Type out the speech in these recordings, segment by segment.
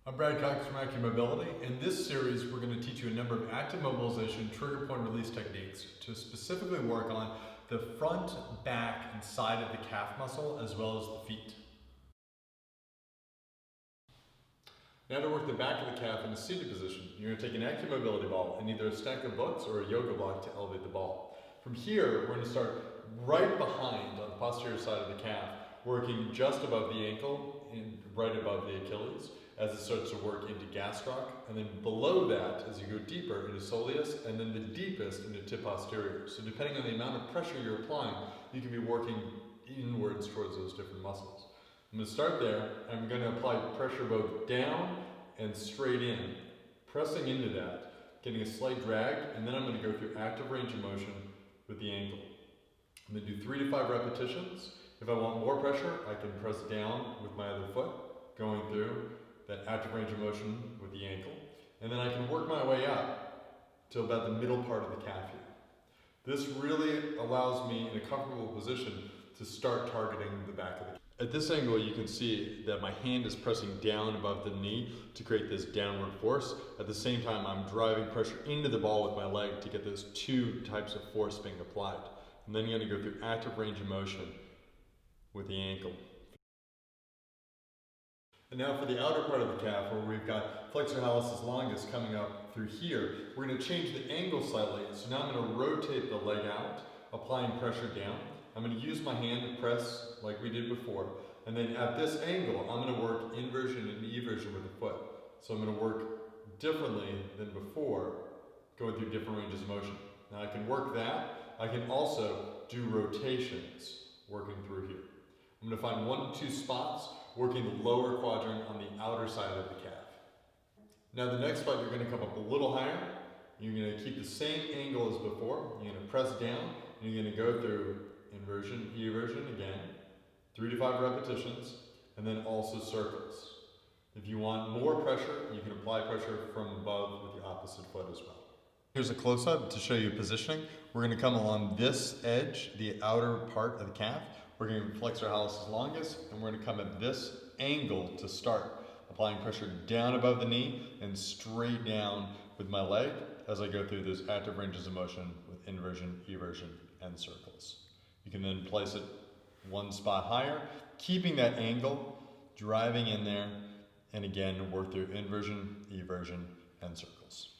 I'm Brad Cox from ACUMOBILITY. In this series, we're going to teach you a number of active mobilization trigger point release techniques to specifically work on the front, back, and side of the calf muscle as well as the feet. Now to work the back of the calf in a seated position, you're going to take an ACUMOBILITY ball and either a stack of books or a yoga block to elevate the ball. From here, we're going to start right behind on the posterior side of the calf, working just above the ankle and right above the Achilles as it starts to work into gastroc, and then below that as you go deeper into soleus, and then the deepest into tib posterior. So depending on the amount of pressure you're applying, you can be working inwards towards those different muscles. I'm going to start there. I'm going to apply pressure both down and straight in, pressing into that, getting a slight drag, and then I'm going to go through active range of motion with the ankle. I'm going to do 3 to 5 repetitions. If I want more pressure, I can press down with my other foot, going through that active range of motion with the ankle. And then I can work my way up to about the middle part of the calf here. This really allows me in a comfortable position to start targeting the back of the calf. At this angle, you can see that my hand is pressing down above the knee to create this downward force. At the same time, I'm driving pressure into the ball with my leg to get those 2 types of force being applied. And then you're going to go through active range of motion with the ankle. And now for the outer part of the calf, where we've got flexor hallucis longus coming up through here, we're going to change the angle slightly. So now I'm going to rotate the leg out, applying pressure down. I'm going to use my hand to press like we did before. And then at this angle, I'm going to work inversion and eversion with the foot. So I'm going to work differently than before, going through different ranges of motion. Now I can work that. I can also do rotations working through here. I'm going to find 1 to 2 spots, working the lower quadrant on the outer side of the calf. Now the next spot, you're going to come up a little higher. You're going to keep the same angle as before. You're going to press down, and you're going to go through inversion, eversion again, 3 to 5 repetitions, and then also circles. If you want more pressure, you can apply pressure from above with the opposite foot as well. Here's a close-up to show you positioning. We're going to come along this edge, the outer part of the calf. We're going to flexor hallucis longus, and we're going to come at this angle to start, applying pressure down above the knee and straight down with my leg as I go through those active ranges of motion with inversion, eversion, and circles. You can then place it 1 spot higher, keeping that angle, driving in there, and again work through inversion, eversion, and circles.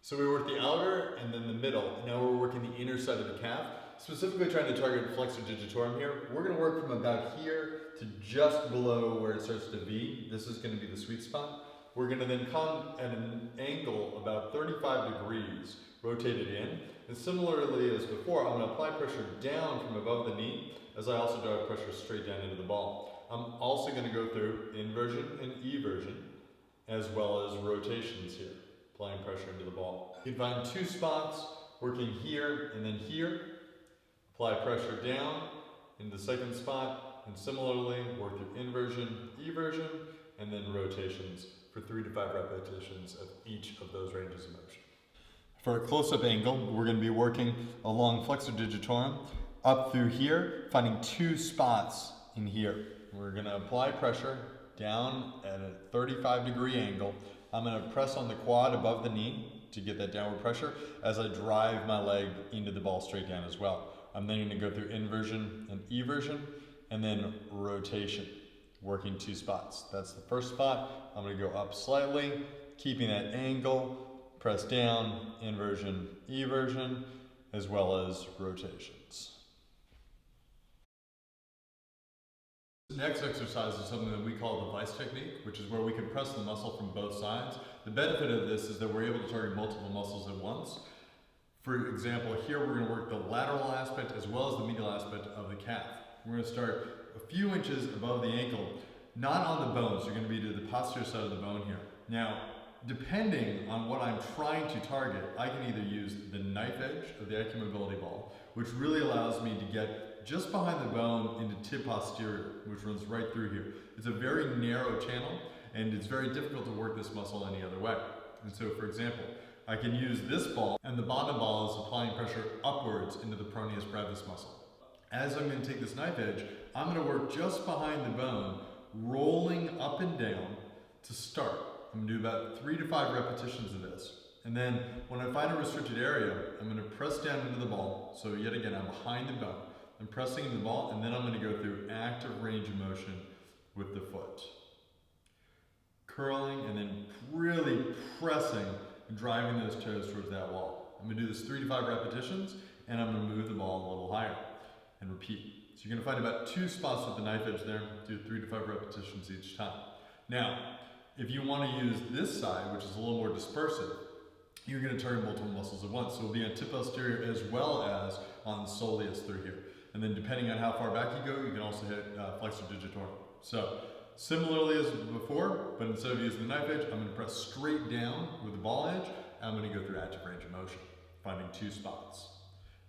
So we work the outer and then the middle, and now we're working the inner side of the calf, specifically trying to target flexor digitorum here. We're going to work from about here to just below where it starts to V. This is going to be the sweet spot. We're going to then come at an angle about 35 degrees, rotated in. And similarly as before, I'm going to apply pressure down from above the knee as I also drive pressure straight down into the ball. I'm also going to go through inversion and eversion as well as rotations here, applying pressure into the ball. You can find 2 spots, working here and then here. Apply pressure down in the second spot, and similarly work through inversion, eversion, and then rotations for 3 to 5 repetitions of each of those ranges of motion. For a close-up angle, we're going to be working along flexor digitorum up through here, finding 2 spots in here. We're going to apply pressure down at a 35-degree angle. I'm going to press on the quad above the knee to get that downward pressure as I drive my leg into the ball straight down as well. I'm then going to go through inversion and eversion and then rotation, working 2 spots. That's the first spot. I'm going to go up slightly, keeping that angle, press down, inversion, eversion, as well as rotations. The next exercise is something that we call the Vise technique, which is where we can press the muscle from both sides. The benefit of this is that we're able to target multiple muscles at once. For example, here we're going to work the lateral aspect as well as the medial aspect of the calf. We're going to start a few inches above the ankle, not on the bones. You're going to be to the posterior side of the bone here. Now, depending on what I'm trying to target, I can either use the knife edge of the ACUMOBILITY ball, which really allows me to get just behind the bone into tib posterior, which runs right through here. It's a very narrow channel, and it's very difficult to work this muscle any other way. And so, for example, I can use this ball, and the bottom ball is applying pressure upwards into the Peroneus Brevis muscle. as I'm going to take this knife edge, I'm going to work just behind the bone, rolling up and down to start. I'm going to do about 3 to 5 repetitions of this. And then when I find a restricted area, I'm going to press down into the ball. So yet again, I'm behind the bone. I'm pressing into the ball, and then I'm going to go through active range of motion with the foot. Curling and then really pressing and driving those toes towards that wall. I'm going to do this 3 to 5 repetitions, and I'm going to move the ball a little higher and repeat. So you're going to find about 2 spots with the knife edge there. Do 3 to 5 repetitions each time. Now, if you want to use this side, which is a little more dispersive, you're going to target multiple muscles at once. So it'll be on tib posterior as well as on soleus through here. And then depending on how far back you go, you can also hit flexor digitorum. So similarly as before, but instead of using the knife edge, I'm going to press straight down with the ball edge. I'm going to go through active range of motion, finding 2 spots.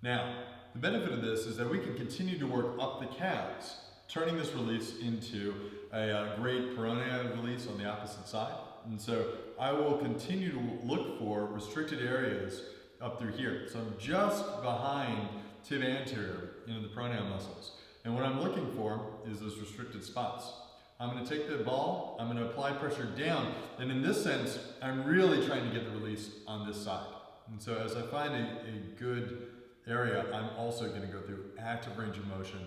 Now, the benefit of this is that we can continue to work up the calves, turning this release into a great peroneal release on the opposite side. And so I will continue to look for restricted areas up through here. So I'm just behind tib anterior, the peroneal muscles. And what I'm looking for is those restricted spots. I'm going to take the ball, I'm going to apply pressure down, and in this sense, I'm really trying to get the release on this side. And so as I find a good area, I'm also going to go through active range of motion,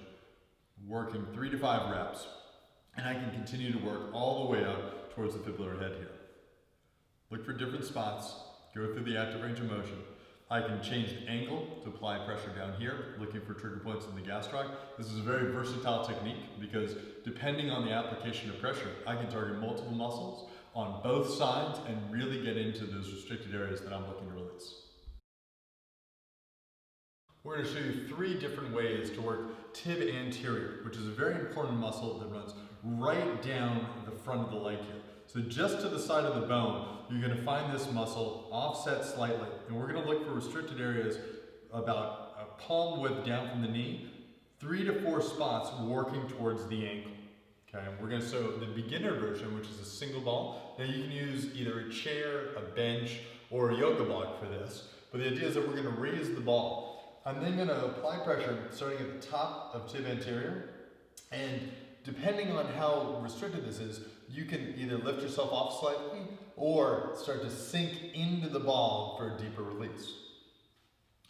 working 3 to 5 reps, and I can continue to work all the way up towards the fibular head here. Look for different spots, go through the active range of motion. I can change the angle to apply pressure down here, looking for trigger points in the gastroc. This is a very versatile technique because depending on the application of pressure, I can target multiple muscles on both sides and really get into those restricted areas that I'm looking to release. We're going to show you 3 different ways to work tib anterior, which is a very important muscle that runs right down the front of the leg here. So just to the side of the bone, you're going to find this muscle offset slightly, and we're going to look for restricted areas about a palm width down from the knee, 3 to 4 spots working towards the ankle. Okay, we're going to show the beginner version, which is a single ball. Now you can use either a chair, a bench, or a yoga block for this, but the idea is that we're going to raise the ball. I'm then going to apply pressure starting at the top of tib anterior, and depending on how restricted this is, you can either lift yourself off slightly or start to sink into the ball for a deeper release.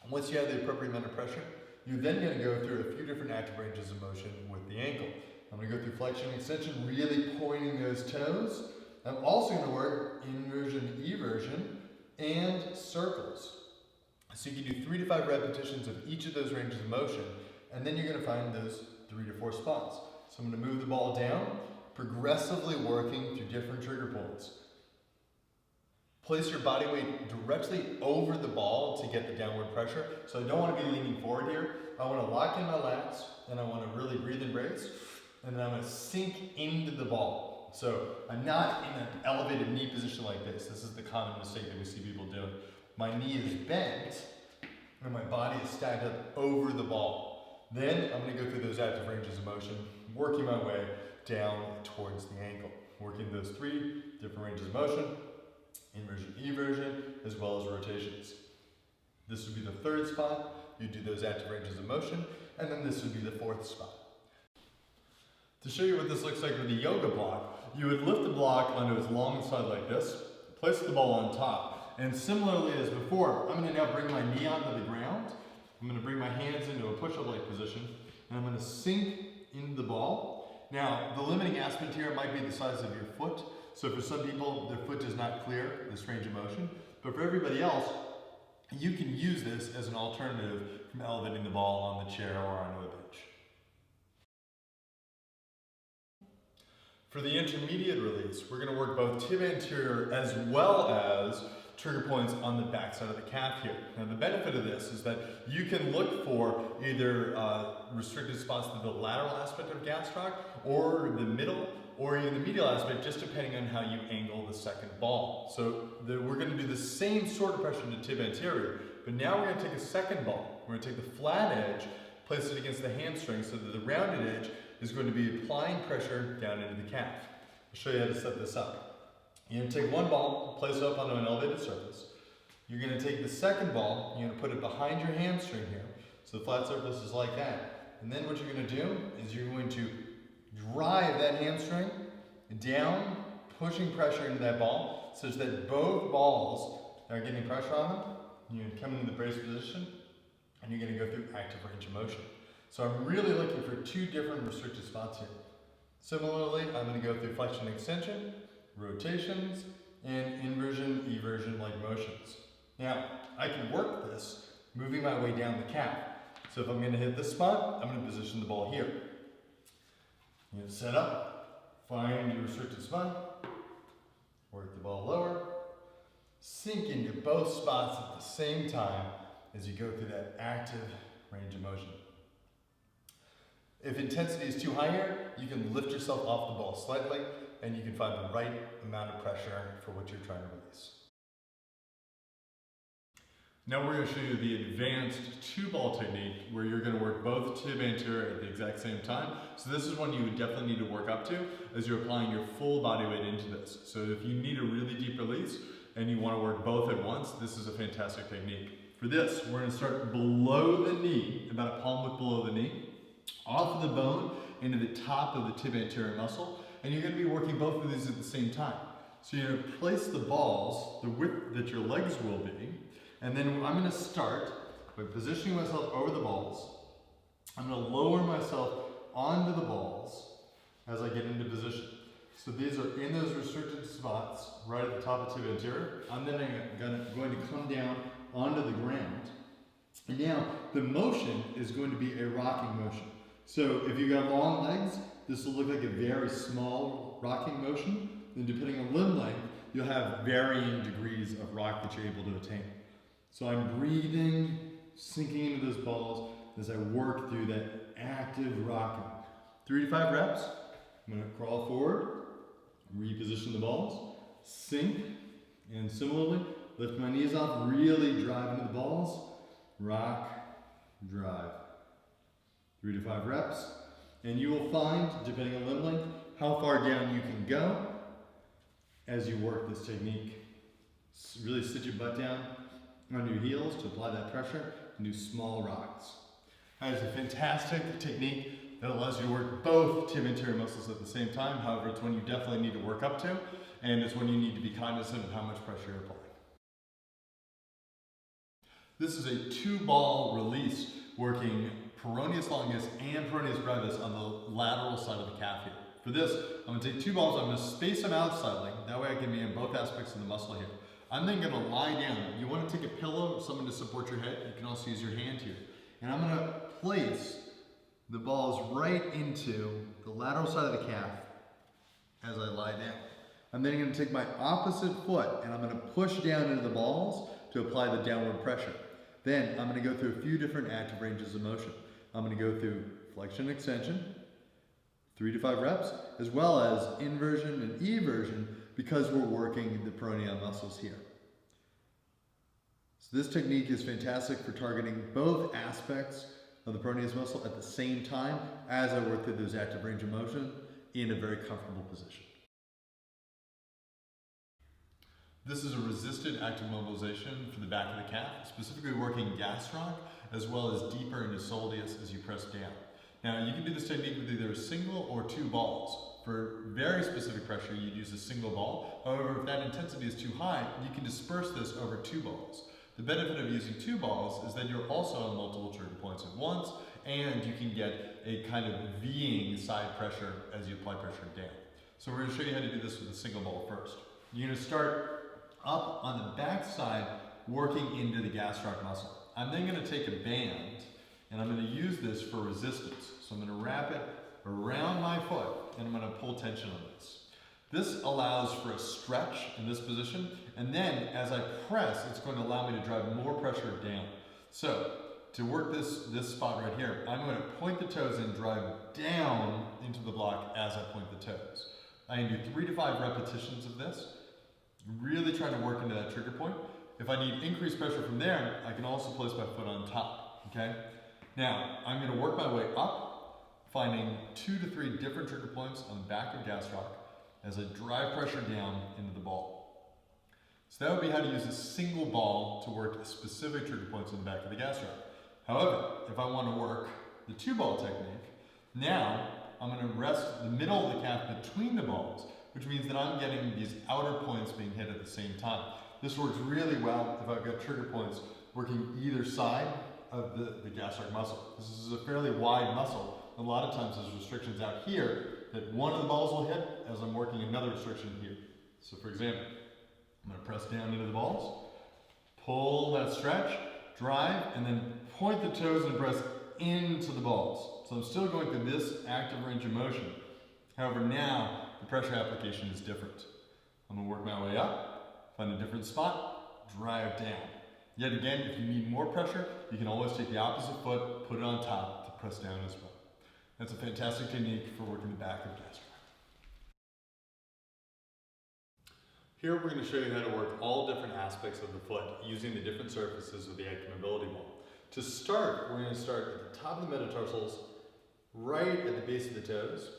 Once you have the appropriate amount of pressure, you're then going to go through a few different active ranges of motion with the ankle. I'm going to go through flexion and extension, really pointing those toes. I'm also going to work inversion, eversion, and circles. So you can do 3 to 5 repetitions of each of those ranges of motion, and then you're going to find those 3 to 4 spots. So I'm going to move the ball down, progressively working through different trigger points. Place your body weight directly over the ball to get the downward pressure. So I don't want to be leaning forward here. I want to lock in my lats, and I want to really breathe and brace, and then I'm going to sink into the ball. So I'm not in an elevated knee position like this. This is the common mistake that we see people doing. My knee is bent, and my body is stacked up over the ball. Then I'm going to go through those active ranges of motion, working my way down towards the ankle, working those 3 different ranges of motion, inversion, eversion, as well as rotations. This would be the 3rd spot. You do those active ranges of motion, and then this would be the 4th spot. To show you what this looks like with the yoga block, you would lift the block onto its long side like this, place the ball on top, and similarly as before, I'm going to now bring my knee onto the ground. I'm going to bring my hands into a push-up-like position, and I'm going to sink into the ball. Now, the limiting aspect here might be the size of your foot. So for some people, their foot does not clear this range of motion. But for everybody else, you can use this as an alternative from elevating the ball on the chair or onto a bench. For the intermediate release, we're going to work both tib anterior as well as trigger points on the back side of the calf here. Now the benefit of this is that you can look for either restricted spots to the lateral aspect of gastroc or the middle or even the medial aspect, just depending on how you angle the second ball. So we're going to do the same sort of pressure to tib anterior, but now we're going to take a second ball. We're going to take the flat edge, place it against the hamstring so that the rounded edge is going to be applying pressure down into the calf. I'll show you how to set this up. You're going to take one ball, place it up onto an elevated surface. You're going to take the second ball, you're going to put it behind your hamstring here. So the flat surface is like that. And then what you're going to do is you're going to drive that hamstring down, pushing pressure into that ball such that both balls are getting pressure on them. You're going to come into the brace position and you're going to go through active range of motion. So I'm really looking for two different restricted spots here. Similarly, I'm going to go through flexion extension, rotations, and inversion, eversion like motions. Now, I can work this moving my way down the calf. So if I'm going to hit this spot, I'm going to position the ball here. You're going to set up, find your restricted spot, work the ball lower, sink into both spots at the same time as you go through that active range of motion. If intensity is too high here, you can lift yourself off the ball slightly and you can find the right amount of pressure for what you're trying to release. Now we're going to show you the advanced two-ball technique where you're going to work both tib anterior at the exact same time. So this is one you would definitely need to work up to as you're applying your full body weight into this. So if you need a really deep release and you want to work both at once, this is a fantastic technique. For this, we're going to start below the knee, about a palm width below the knee, off of the bone into the top of the tib anterior muscle, and you're going to be working both of these at the same time. So you're going to place the balls the width that your legs will be, and then I'm going to start by positioning myself over the balls. I'm going to lower myself onto the balls as I get into position. So these are in those restricted spots right at the top of tib anterior. I'm then going to come down onto the ground. And now the motion is going to be a rocking motion. So if you've got long legs, this will look like a very small rocking motion. Then depending on limb length, you'll have varying degrees of rock that you're able to attain. So I'm breathing, sinking into those balls as I work through that active rocking. 3 to 5 reps. I'm going to crawl forward, reposition the balls, sink, and similarly, lift my knees off, really drive into the balls, rock, drive. 3 to 5 reps. And you will find, depending on limb length, how far down you can go as you work this technique. Really sit your butt down on your heels to apply that pressure and do small rocks. That is a fantastic technique that allows you to work both tib anterior muscles at the same time. However, it's one you definitely need to work up to, and it's one you need to be cognizant of how much pressure you're applying. This is a two-ball release working Peroneus Longus and Peroneus Brevis on the lateral side of the calf here. For this, I'm going to take two balls, I'm going to space them out slightly. That way I can be in both aspects of the muscle here. I'm then going to lie down. You want to take a pillow or something to support your head. You can also use your hand here. And I'm going to place the balls right into the lateral side of the calf as I lie down. I'm then going to take my opposite foot and I'm going to push down into the balls to apply the downward pressure. Then I'm going to go through a few different active ranges of motion. I'm going to go through flexion extension, 3 to 5 reps, as well as inversion and eversion because we're working the peroneal muscles here. So this technique is fantastic for targeting both aspects of the peroneus muscle at the same time as I work through those active range of motion in a very comfortable position. This is a resisted active mobilization for the back of the calf, specifically working gastroc as well as deeper into soleus as you press down. Now you can do this technique with either a single or two balls. For very specific pressure, you'd use a single ball. However, if that intensity is too high, you can disperse this over two balls. The benefit of using two balls is that you're also on multiple trigger points at once, and you can get a kind of V-ing side pressure as you apply pressure down. So we're going to show you how to do this with a single ball first. You're going to start up on the back side, working into the gastroc muscle. I'm then going to take a band, and I'm going to use this for resistance. So I'm going to wrap it around my foot, and I'm going to pull tension on this. This allows for a stretch in this position, and then as I press, it's going to allow me to drive more pressure down. So to work this spot right here, I'm going to point the toes and drive down into the block as I point the toes. I can do 3 to 5 repetitions of this, really trying to work into that trigger point. If I need increased pressure from there, I can also place my foot on top, okay? Now, I'm going to work my way up, finding 2 to 3 different trigger points on the back of gastroc as I drive pressure down into the ball. So that would be how to use a single ball to work specific trigger points on the back of the gastroc. However, if I want to work the 2-ball technique. Now, I'm going to rest the middle of the calf between the balls, which means that I'm getting these outer points being hit at the same time. This works really well if I've got trigger points working either side of the gastric muscle. This is a fairly wide muscle. A lot of times there's restrictions out here that one of the balls will hit as I'm working another restriction here. So for example, I'm going to press down into the balls, pull that stretch, drive, and then point the toes and press into the balls. So I'm still going through this active range of motion. However, now the pressure application is different. I'm going to work my way up, find a different spot, drive down. Yet again, if you need more pressure, you can always take the opposite foot, put it on top to press down as well. That's a fantastic technique for working the back of gastric. Here we're going to show you how to work all different aspects of the foot using the different surfaces of the ACUMOBILITY ball. To start, we're going to start at the top of the metatarsals, right at the base of the toes.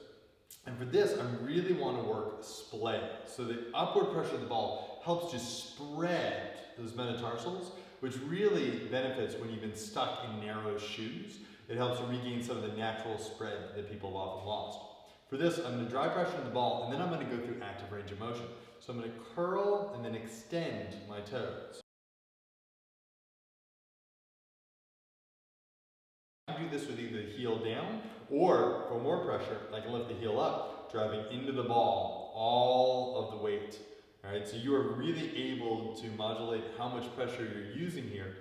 And for this, I really want to work splay. So the upward pressure of the ball helps to spread those metatarsals, which really benefits when you've been stuck in narrow shoes. It helps you regain some of the natural spread that people have often lost. For this, I'm going to dry pressure on the ball, and then I'm going to go through active range of motion. So I'm going to curl and then extend my toes. I do this with either the heel down, or for more pressure, I can lift the heel up, driving into the ball, all of the weight. All right, so you are really able to modulate how much pressure you're using here,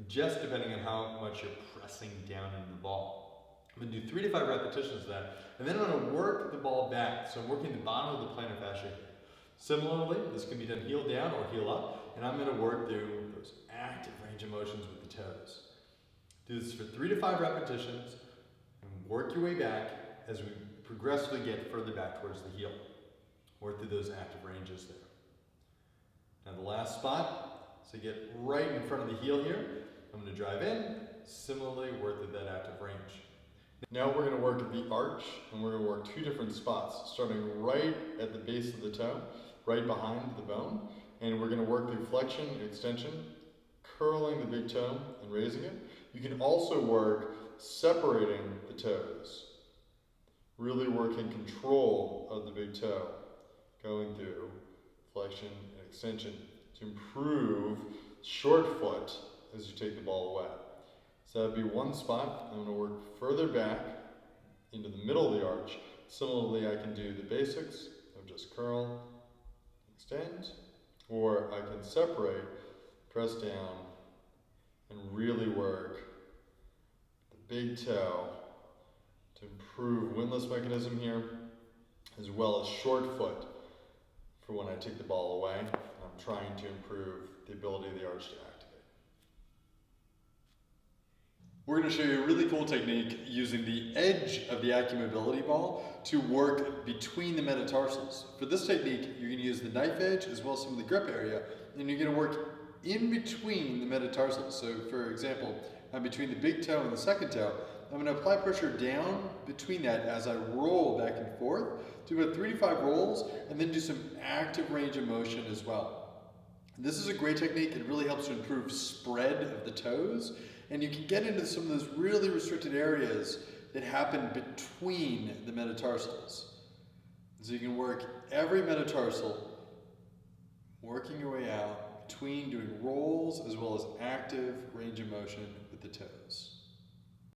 just depending on how much you're pressing down into the ball. I'm going to do 3 to 5 repetitions of that, and then I'm going to work the ball back. So I'm working the bottom of the plantar fascia here. Similarly, this can be done heel down or heel up, and I'm going to work through those active range of motions with the toes. Do this for 3 to 5 repetitions, and work your way back as we progressively get further back towards the heel. Work through those active ranges there. Now the last spot, so get right in front of the heel here. I'm going to drive in, similarly work through that active range. Now we're going to work at the arch, and we're going to work 2 different spots, starting right at the base of the toe, right behind the bone, and we're going to work through flexion and extension, curling the big toe and raising it. You can also work separating the toes, really working control of the big toe, going through flexion and extension to improve short foot as you take the ball away. So that'd be one spot. I'm going to work further back into the middle of the arch. Similarly, I can do the basics of just curl, extend, or I can separate, press down, and really work the big toe to improve windlass mechanism here, as well as short foot for when I take the ball away. I'm trying to improve the ability of the arch to activate. We're going to show you a really cool technique using the edge of the ACUMOBILITY ball to work between the metatarsals. For this technique, you're going to use the knife edge as well as some of the grip area, and you're going to work in between the metatarsals. So for example, I'm between the big toe and the second toe. I'm going to apply pressure down between that as I roll back and forth, do about 3 to 5 rolls, and then do some active range of motion as well. This is a great technique. It really helps to improve spread of the toes, and you can get into some of those really restricted areas that happen between the metatarsals. So you can work every metatarsal, working your way out between doing rolls as well as active range of motion with the toes.